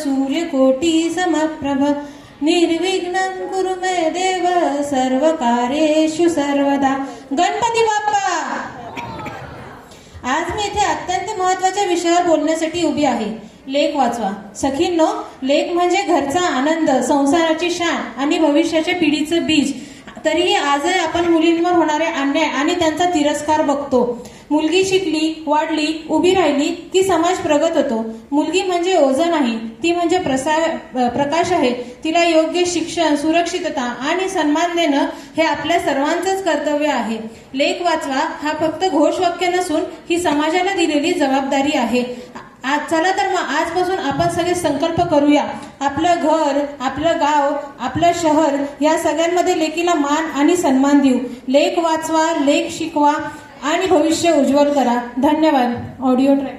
सूर्यकोटि समप्रभ निर्विघ्नं कुरु मे देव सर्वकार्येषु सर्वदा. गणपती बाप्पा. आज मी इथे अत्यंत महत्त्वाच्या विषयावर बोलण्यासाठी उभी आहे. लेख वाचवा. सखींनो, लेख म्हणजे घरचा आनंद, संसाराची शान आणि भविष्याच्या पिढीचं बीज. तरीही आजही आपण मुलींवर होणारे अन्याय आणि त्यांचा तिरस्कार बघतो. मुलगी शिकली, वाढली, उभी राहिली की समाज प्रगत होतो. मुलगी म्हणजे ओझं नाही, ती म्हणजे प्रकाश आहे. तिला योग्य शिक्षण, सुरक्षितता आणि सन्मान देणं हे आपल्या सर्वांचंच कर्तव्य आहे. लेख वाचवा हा फक्त घोषवाक्य नसून ही समाजाला दिलेली जबाबदारी आहे. चला तर मग आजपासून आपण सगळे संकल्प करूया. आपलं घर, आपलं गाव, आपलं शहर या सगळ्यांमध्ये लेकीला मान आणि सन्मान देऊ. लेख वाचवा, लेख शिकवा आणि भविष्य उज्ज्वल करा. धन्यवाद. Audio track.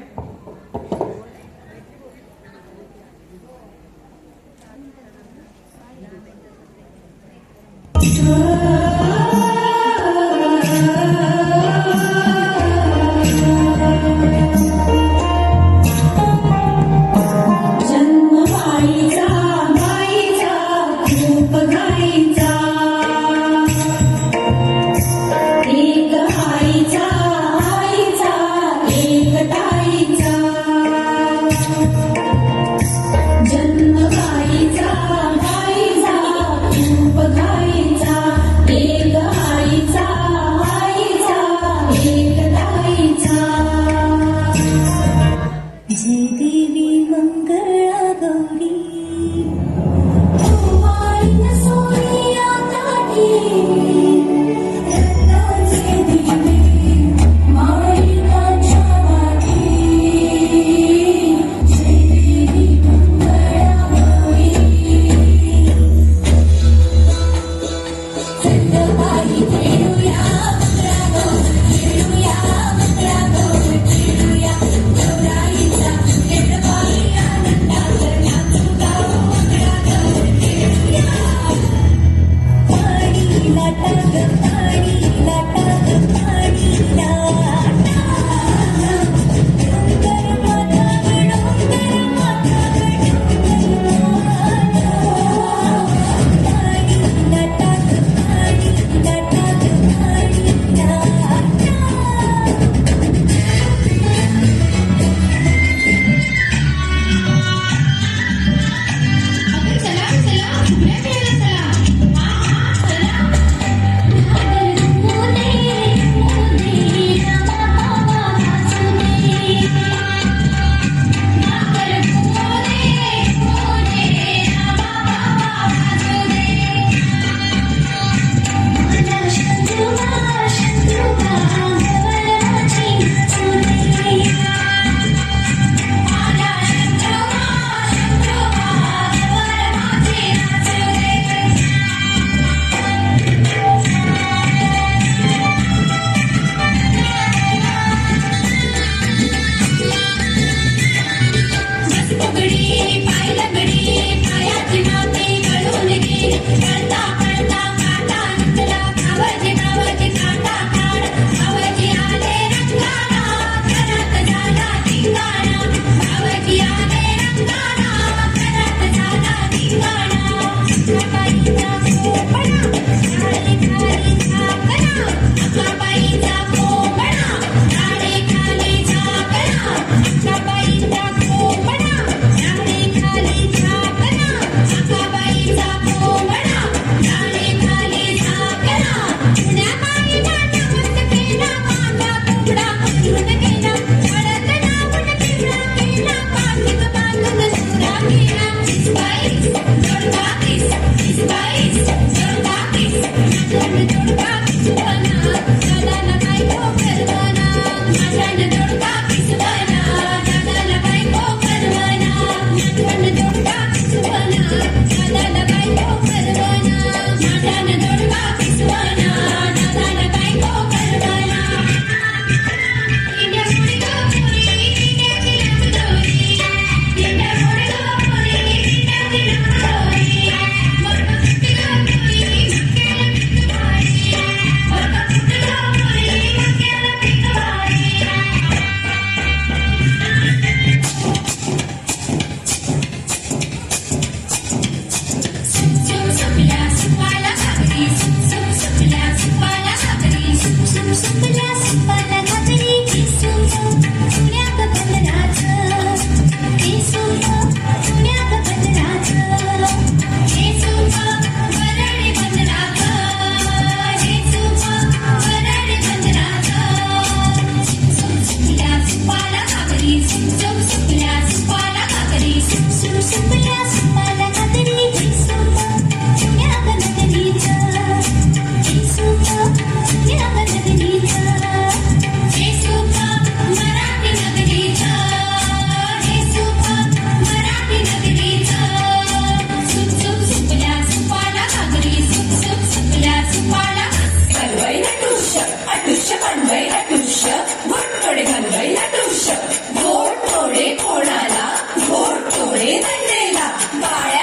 एक आईचा एक ताई सुपल्या सुपाला कातडी हे सुप या नगरीचं हे सुप या नगरीचं हे सुप मराठी नगरीचं हे सुप मराठी नगरीचं सुप सुप सुपल्या सुपाला कातडी सुप सुप सुपल्या सुपाला हलवाई नटुष्य अटुष्य कणवाई अटुष्य घोटतोडे हलवाई नटुष्य घोट थोडे कोणाला घोट थोडे दंडेला काळ्या